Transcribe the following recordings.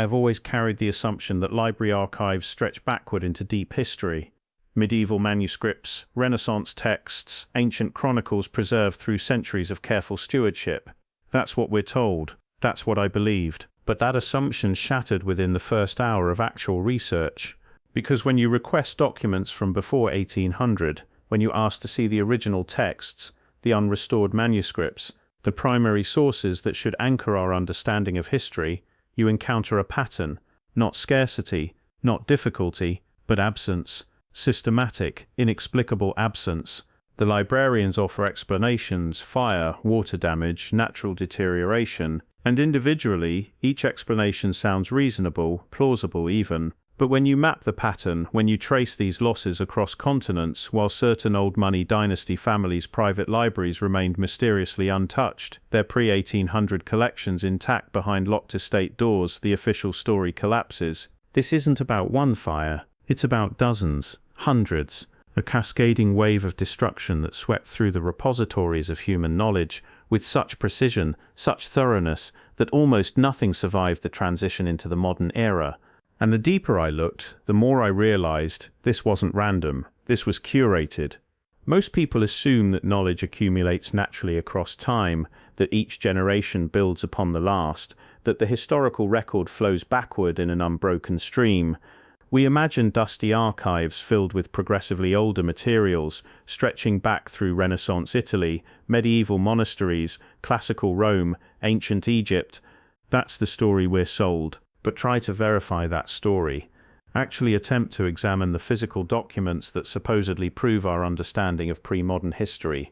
I have always carried the assumption that library archives stretch backward into deep history. Medieval manuscripts, Renaissance texts, ancient chronicles preserved through centuries of careful stewardship. That's what we're told. That's what I believed. But that assumption shattered within the first hour of actual research. Because when you request documents from before 1800, when you ask to see the original texts, the unrestored manuscripts, the primary sources that should anchor our understanding of history, you encounter a pattern, not scarcity, not difficulty, but absence, systematic, inexplicable absence. The librarians offer explanations: fire, water damage, natural deterioration, and individually, each explanation sounds reasonable, plausible even. But when you map the pattern, when you trace these losses across continents, while certain old money dynasty families' private libraries remained mysteriously untouched, their pre-1800 collections intact behind locked estate doors, the official story collapses. This isn't about one fire, it's about dozens, hundreds, a cascading wave of destruction that swept through the repositories of human knowledge with such precision, such thoroughness, that almost nothing survived the transition into the modern era. And the deeper I looked, the more I realized this wasn't random, this was curated. Most people assume that knowledge accumulates naturally across time, that each generation builds upon the last, that the historical record flows backward in an unbroken stream. We imagine dusty archives filled with progressively older materials, stretching back through Renaissance Italy, medieval monasteries, classical Rome, ancient Egypt. That's the story we're sold. But try to verify that story. Actually attempt to examine the physical documents that supposedly prove our understanding of pre-modern history.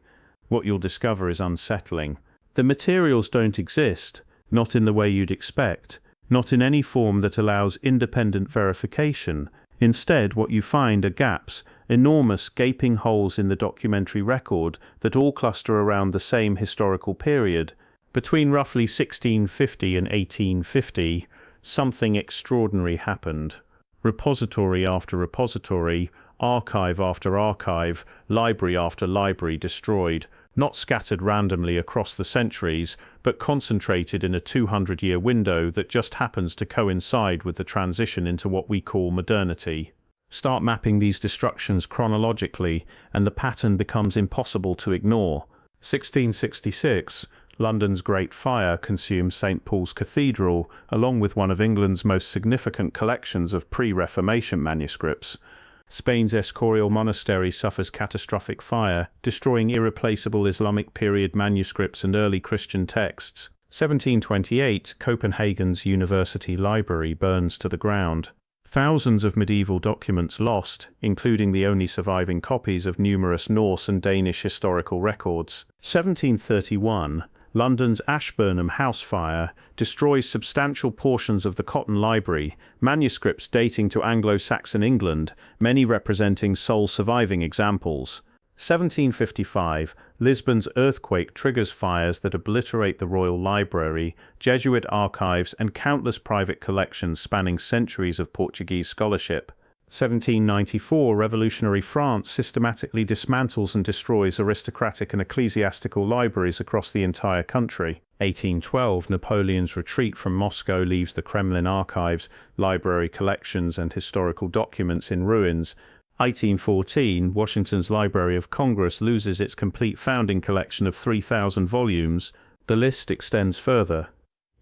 What you'll discover is unsettling. The materials don't exist, not in the way you'd expect, not in any form that allows independent verification. Instead, what you find are gaps, enormous gaping holes in the documentary record that all cluster around the same historical period. Between roughly 1650 and 1850, something extraordinary happened. Repository after repository, archive after archive, library after library destroyed, not scattered randomly across the centuries, but concentrated in a 200-year window that just happens to coincide with the transition into what we call modernity. Start mapping these destructions chronologically, and the pattern becomes impossible to ignore. 1666. London's Great Fire consumes St. Paul's Cathedral, along with one of England's most significant collections of pre-Reformation manuscripts. Spain's Escorial Monastery suffers catastrophic fire, destroying irreplaceable Islamic period manuscripts and early Christian texts. 1728, Copenhagen's University Library burns to the ground. Thousands of medieval documents lost, including the only surviving copies of numerous Norse and Danish historical records. 1731, London's Ashburnham House fire destroys substantial portions of the Cotton Library, manuscripts dating to Anglo-Saxon England, many representing sole surviving examples. 1755, Lisbon's earthquake triggers fires that obliterate the Royal Library, Jesuit archives, and countless private collections spanning centuries of Portuguese scholarship. 1794, revolutionary France systematically dismantles and destroys aristocratic and ecclesiastical libraries across the entire country. 1812, Napoleon's retreat from Moscow leaves the Kremlin archives, library collections, and historical documents in ruins. 1814, Washington's Library of Congress loses its complete founding collection of 3,000 volumes. The list extends further.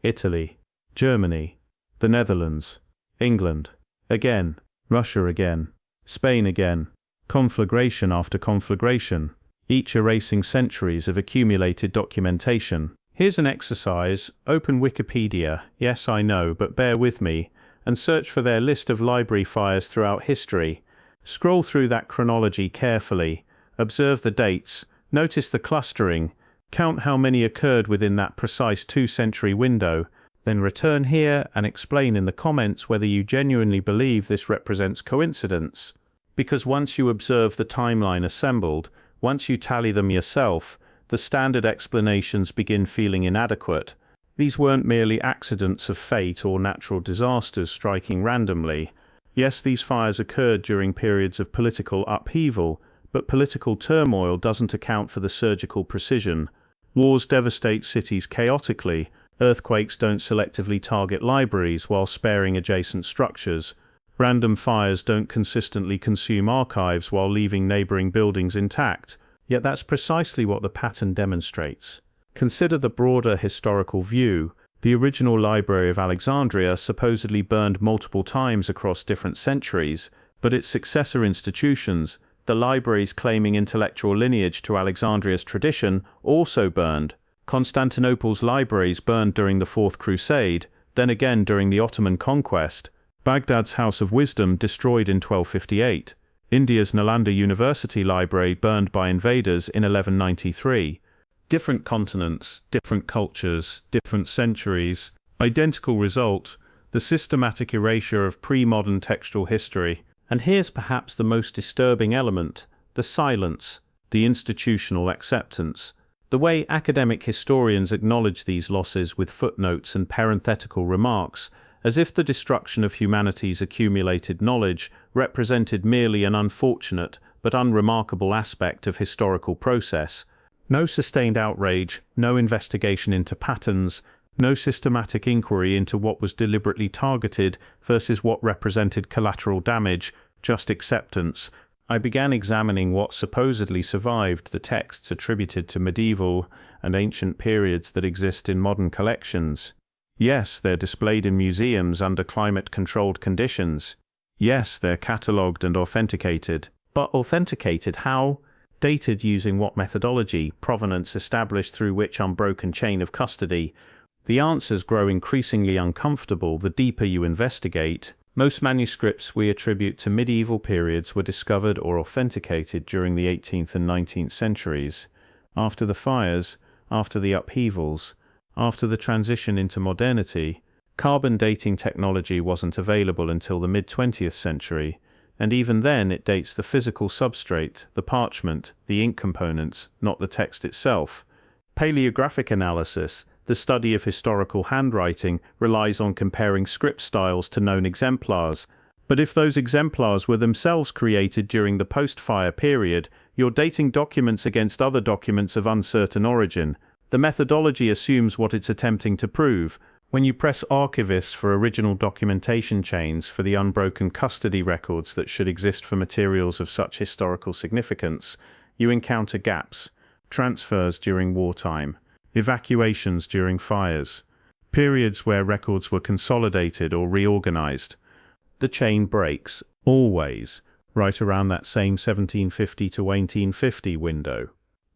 Italy, Germany, the Netherlands, England, again, Russia again, Spain again, conflagration after conflagration, each erasing centuries of accumulated documentation. Here's an exercise: open Wikipedia, yes I know, but bear with me, and search for their list of library fires throughout history. Scroll through that chronology carefully, observe the dates, notice the clustering, count how many occurred within that precise 2-century window, then return here and explain in the comments whether you genuinely believe this represents coincidence. Because once you observe the timeline assembled, once you tally them yourself, the standard explanations begin feeling inadequate. These weren't merely accidents of fate or natural disasters striking randomly. Yes, these fires occurred during periods of political upheaval, but political turmoil doesn't account for the surgical precision. Wars devastate cities chaotically, Earthquakes don't selectively target libraries while sparing adjacent structures. Random fires don't consistently consume archives while leaving neighboring buildings intact. Yet that's precisely what the pattern demonstrates. Consider the broader historical view. The original Library of Alexandria supposedly burned multiple times across different centuries, but its successor institutions, the libraries claiming intellectual lineage to Alexandria's tradition, also burned. Constantinople's libraries burned during the Fourth Crusade, then again during the Ottoman conquest. Baghdad's House of Wisdom destroyed in 1258. India's Nalanda University Library burned by invaders in 1193. Different continents, different cultures, different centuries. Identical result: the systematic erasure of pre-modern textual history. And here's perhaps the most disturbing element: the silence, the institutional acceptance. The way academic historians acknowledge these losses with footnotes and parenthetical remarks, as if the destruction of humanity's accumulated knowledge represented merely an unfortunate but unremarkable aspect of historical process. No sustained outrage, no investigation into patterns, no systematic inquiry into what was deliberately targeted versus what represented collateral damage, just acceptance. I began examining what supposedly survived, the texts attributed to medieval and ancient periods that exist in modern collections. Yes, they're displayed in museums under climate-controlled conditions. Yes, they're catalogued and authenticated. But authenticated how? Dated using what methodology? Provenance established through which unbroken chain of custody? The answers grow increasingly uncomfortable the deeper you investigate. Most manuscripts we attribute to medieval periods were discovered or authenticated during the 18th and 19th centuries. After the fires, after the upheavals, after the transition into modernity, carbon dating technology wasn't available until the mid-20th century, and even then it dates the physical substrate, the parchment, the ink components, not the text itself. Paleographic analysis, the study of historical handwriting, relies on comparing script styles to known exemplars. But if those exemplars were themselves created during the post-fire period, you're dating documents against other documents of uncertain origin. The methodology assumes what it's attempting to prove. When you press archivists for original documentation chains for the unbroken custody records that should exist for materials of such historical significance, you encounter gaps, transfers during wartime, evacuations during fires, periods where records were consolidated or reorganized. The chain breaks, always, right around that same 1750 to 1850 window.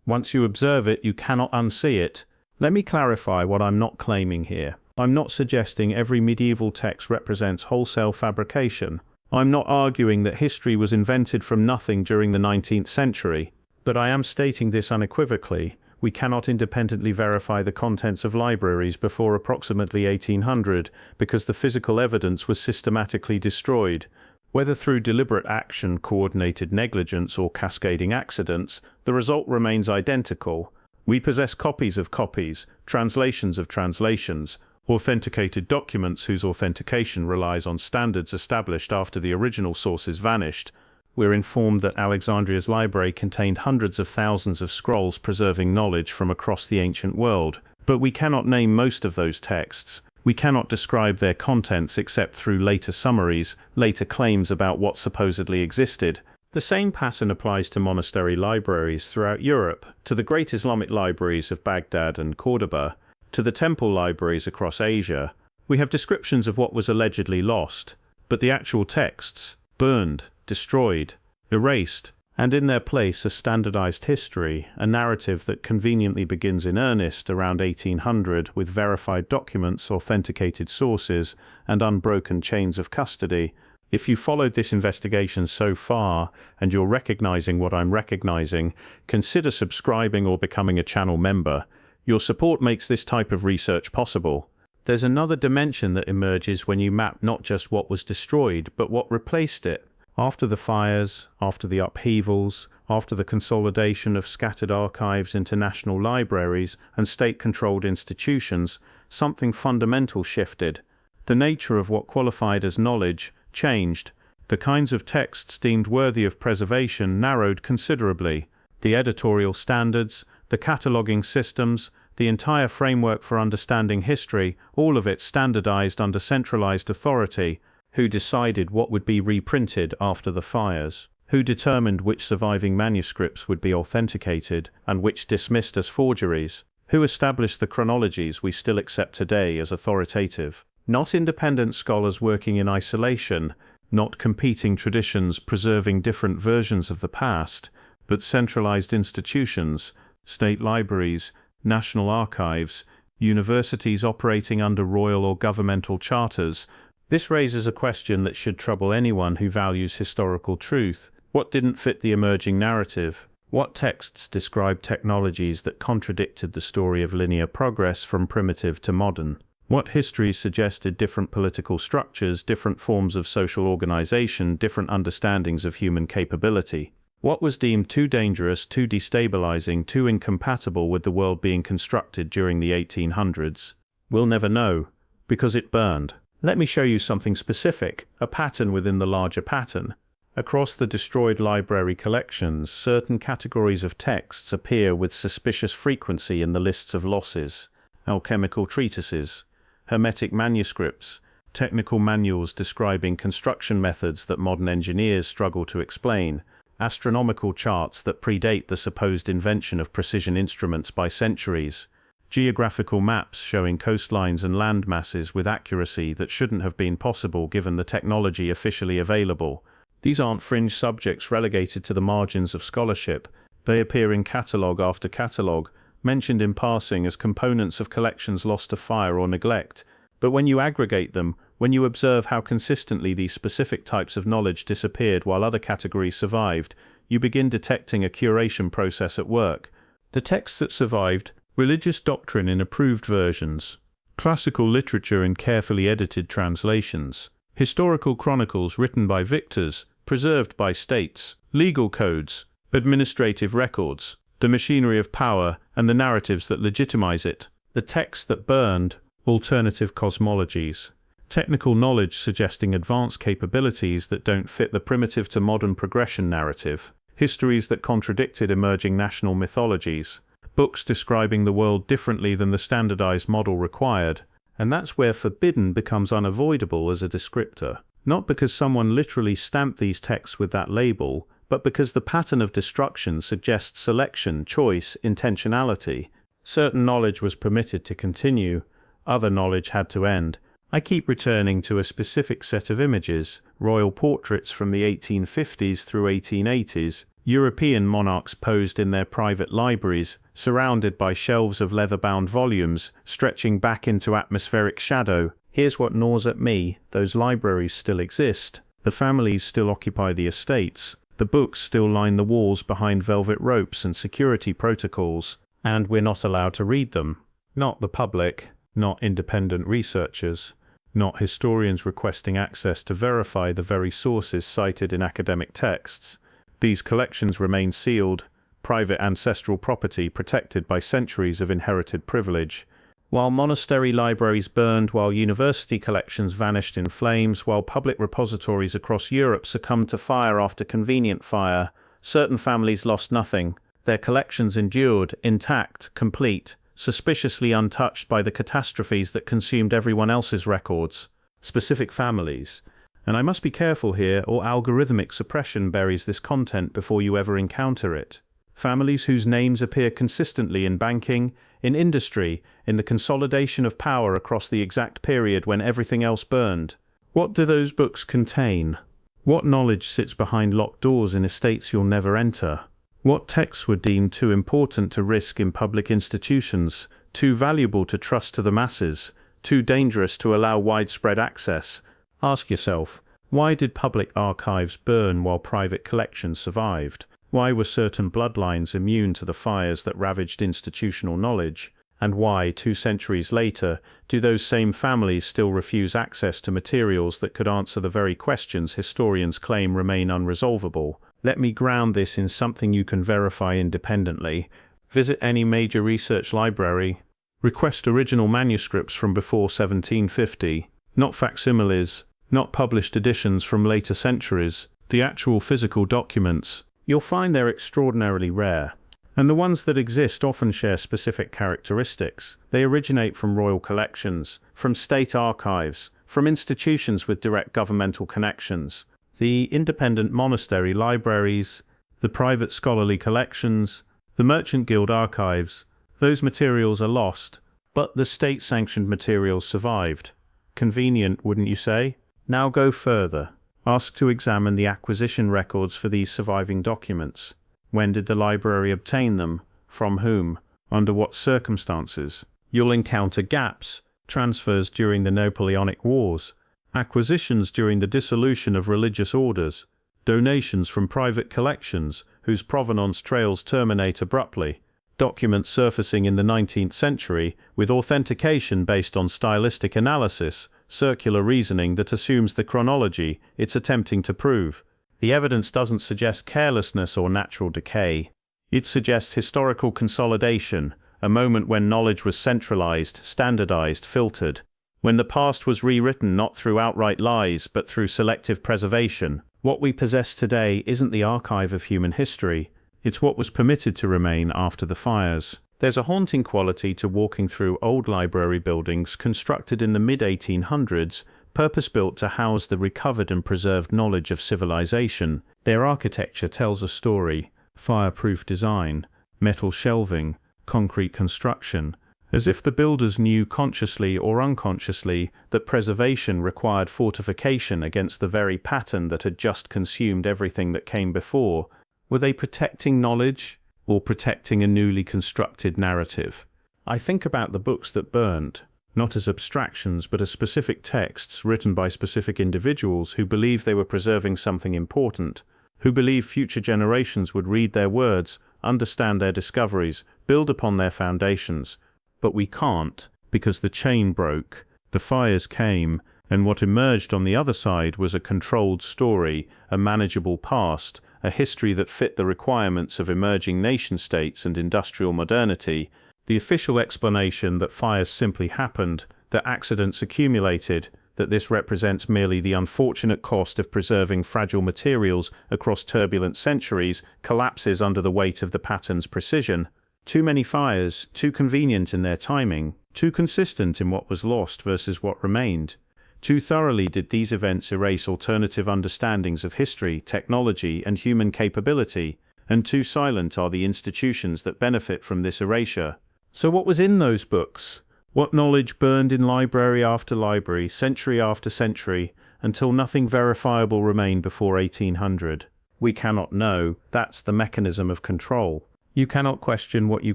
Once you observe it, you cannot unsee it. Let me clarify what I'm not claiming here. I'm not suggesting every medieval text represents wholesale fabrication. I'm not arguing that history was invented from nothing during the 19th century. But I am stating this unequivocally. We cannot independently verify the contents of libraries before approximately 1800 because the physical evidence was systematically destroyed. Whether through deliberate action, coordinated negligence, or cascading accidents, the result remains identical. We possess copies of copies, translations of translations, authenticated documents whose authentication relies on standards established after the original sources vanished. We're informed that Alexandria's library contained hundreds of thousands of scrolls preserving knowledge from across the ancient world, but we cannot name most of those texts. We cannot describe their contents except through later summaries, later claims about what supposedly existed. The same pattern applies to monastery libraries throughout Europe, to the great Islamic libraries of Baghdad and Cordoba, to the temple libraries across Asia. We have descriptions of what was allegedly lost, but the actual texts, burned, destroyed, erased, and in their place a standardized history, a narrative that conveniently begins in earnest around 1800 with verified documents, authenticated sources, and unbroken chains of custody. If you followed this investigation so far, and you're recognizing what I'm recognizing, consider subscribing or becoming a channel member. Your support makes this type of research possible. There's another dimension that emerges when you map not just what was destroyed, but what replaced it. After the fires, after the upheavals, after the consolidation of scattered archives into national libraries and state-controlled institutions, something fundamental shifted. The nature of what qualified as knowledge changed. The kinds of texts deemed worthy of preservation narrowed considerably. The editorial standards, the cataloging systems, the entire framework for understanding history, all of it standardized under centralized authority. Who decided what would be reprinted after the fires? Who determined which surviving manuscripts would be authenticated and which dismissed as forgeries? Who established the chronologies we still accept today as authoritative? Not independent scholars working in isolation, not competing traditions preserving different versions of the past, but centralized institutions, state libraries, national archives, universities operating under royal or governmental charters. This raises a question that should trouble anyone who values historical truth. What didn't fit the emerging narrative? What texts described technologies that contradicted the story of linear progress from primitive to modern? What histories suggested different political structures, different forms of social organization, different understandings of human capability? What was deemed too dangerous, too destabilizing, too incompatible with the world being constructed during the 1800s? We'll never know, because it burned. Let me show you something specific, a pattern within the larger pattern. Across the destroyed library collections, certain categories of texts appear with suspicious frequency in the lists of losses: alchemical treatises, hermetic manuscripts, technical manuals describing construction methods that modern engineers struggle to explain, astronomical charts that predate the supposed invention of precision instruments by centuries, geographical maps showing coastlines and land masses with accuracy that shouldn't have been possible given the technology officially available. These aren't fringe subjects relegated to the margins of scholarship. They appear in catalogue after catalogue, mentioned in passing as components of collections lost to fire or neglect. But when you aggregate them, when you observe how consistently these specific types of knowledge disappeared while other categories survived, you begin detecting a curation process at work. The texts that survived: religious doctrine in approved versions, classical literature in carefully edited translations, historical chronicles written by victors, preserved by states, legal codes, administrative records, the machinery of power, and the narratives that legitimize it. The texts that burned: alternative cosmologies, technical knowledge suggesting advanced capabilities that don't fit the primitive to modern progression narrative, histories that contradicted emerging national mythologies, books describing the world differently than the standardized model required. And that's where forbidden becomes unavoidable as a descriptor. Not because someone literally stamped these texts with that label, but because the pattern of destruction suggests selection, choice, intentionality. Certain knowledge was permitted to continue, other knowledge had to end. I keep returning to a specific set of images: royal portraits from the 1850s through 1880s, European monarchs posed in their private libraries, surrounded by shelves of leather-bound volumes, stretching back into atmospheric shadow. Here's what gnaws at me: those libraries still exist, the families still occupy the estates, the books still line the walls behind velvet ropes and security protocols, and we're not allowed to read them. Not the public, not independent researchers, not historians requesting access to verify the very sources cited in academic texts. These collections remain sealed, private ancestral property protected by centuries of inherited privilege. While monastery libraries burned, while university collections vanished in flames, while public repositories across Europe succumbed to fire after convenient fire, certain families lost nothing. Their collections endured, intact, complete, suspiciously untouched by the catastrophes that consumed everyone else's records. Specific families. And I must be careful here, or algorithmic suppression buries this content before you ever encounter it. Families whose names appear consistently in banking, in industry, in the consolidation of power across the exact period when everything else burned. What do those books contain? What knowledge sits behind locked doors in estates you'll never enter? What texts were deemed too important to risk in public institutions, too valuable to trust to the masses, too dangerous to allow widespread access? Ask yourself, why did public archives burn while private collections survived? Why were certain bloodlines immune to the fires that ravaged institutional knowledge? And why, 2 centuries later, do those same families still refuse access to materials that could answer the very questions historians claim remain unresolvable? Let me ground this in something you can verify independently. Visit any major research library. Request original manuscripts from before 1750, not facsimiles, not published editions from later centuries, the actual physical documents. You'll find they're extraordinarily rare. And the ones that exist often share specific characteristics. They originate from royal collections, from state archives, from institutions with direct governmental connections. The independent monastery libraries, the private scholarly collections, the merchant guild archives, those materials are lost, but the state-sanctioned materials survived. Convenient, wouldn't you say? Now go further. Ask to examine the acquisition records for these surviving documents. When did the library obtain them? From whom? Under what circumstances? You'll encounter gaps, transfers during the Napoleonic Wars, acquisitions during the dissolution of religious orders, donations from private collections whose provenance trails terminate abruptly, documents surfacing in the 19th century with authentication based on stylistic analysis, circular reasoning that assumes the chronology it's attempting to prove. The evidence doesn't suggest carelessness or natural decay. It suggests historical consolidation, a moment when knowledge was centralized, standardized, filtered, when the past was rewritten not through outright lies but through selective preservation. What we possess today isn't the archive of human history, it's what was permitted to remain after the fires. There's a haunting quality to walking through old library buildings constructed in the mid-1800s, purpose-built to house the recovered and preserved knowledge of civilization. Their architecture tells a story: fireproof design, metal shelving, concrete construction, as if the builders knew consciously or unconsciously that preservation required fortification against the very pattern that had just consumed everything that came before. Were they protecting knowledge or protecting a newly constructed narrative? I think about the books that burned, not as abstractions but as specific texts written by specific individuals who believed they were preserving something important, who believed future generations would read their words, understand their discoveries, build upon their foundations. But we can't, because the chain broke, the fires came, and what emerged on the other side was a controlled story, a manageable past, a history that fit the requirements of emerging nation-states and industrial modernity. The official explanation that fires simply happened, that accidents accumulated, that this represents merely the unfortunate cost of preserving fragile materials across turbulent centuries, collapses under the weight of the pattern's precision. Too many fires, too convenient in their timing, too consistent in what was lost versus what remained. Too thoroughly did these events erase alternative understandings of history, technology, and human capability, and too silent are the institutions that benefit from this erasure. So what was in those books? What knowledge burned in library after library, century after century, until nothing verifiable remained before 1800? We cannot know. That's the mechanism of control. You cannot question what you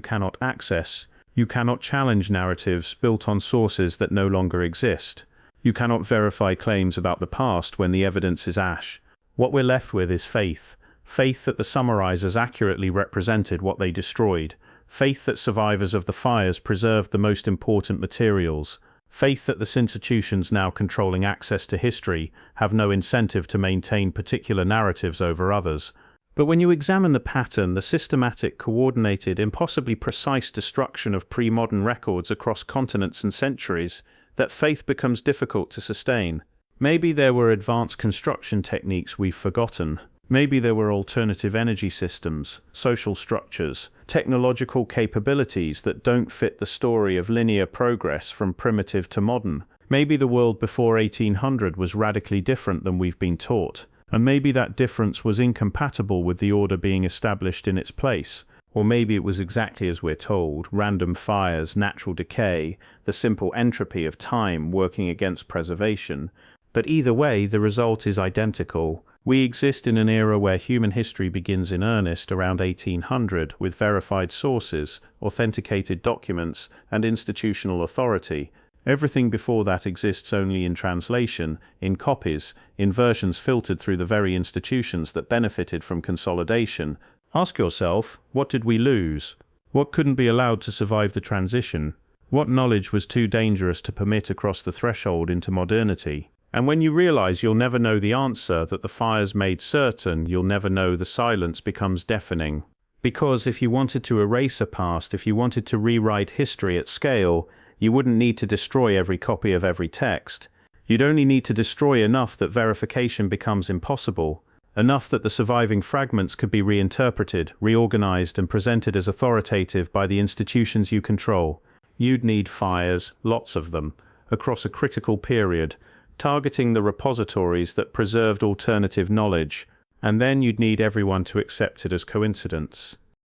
cannot access. You cannot challenge narratives built on sources that no longer exist. You cannot verify claims about the past when the evidence is ash. What we're left with is faith. Faith that the summarizers accurately represented what they destroyed. Faith that survivors of the fires preserved the most important materials. Faith that the institutions now controlling access to history have no incentive to maintain particular narratives over others. But when you examine the pattern, the systematic, coordinated, impossibly precise destruction of pre-modern records across continents and centuries, that faith becomes difficult to sustain. Maybe there were advanced construction techniques we've forgotten. Maybe there were alternative energy systems, social structures, technological capabilities that don't fit the story of linear progress from primitive to modern. Maybe the world before 1800 was radically different than we've been taught. And maybe that difference was incompatible with the order being established in its place. Or maybe it was exactly as we're told: random fires, natural decay, the simple entropy of time working against preservation. But either way, the result is identical. We exist in an era where human history begins in earnest around 1800 with verified sources, authenticated documents, and institutional authority. Everything before that exists only in translation, in copies, in versions filtered through the very institutions that benefited from consolidation. Ask yourself, what did we lose? What couldn't be allowed to survive the transition? What knowledge was too dangerous to permit across the threshold into modernity? And when you realize you'll never know the answer, that the fires made certain, you'll never know, the silence becomes deafening. Because if you wanted to erase a past, if you wanted to rewrite history at scale, you wouldn't need to destroy every copy of every text. You'd only need to destroy enough that verification becomes impossible. enough that the surviving fragments could be reinterpreted, reorganized, and presented as authoritative by the institutions you control. You'd need fires, lots of them, across a critical period, targeting the repositories that preserved alternative knowledge, and then you'd need everyone to accept it as coincidence.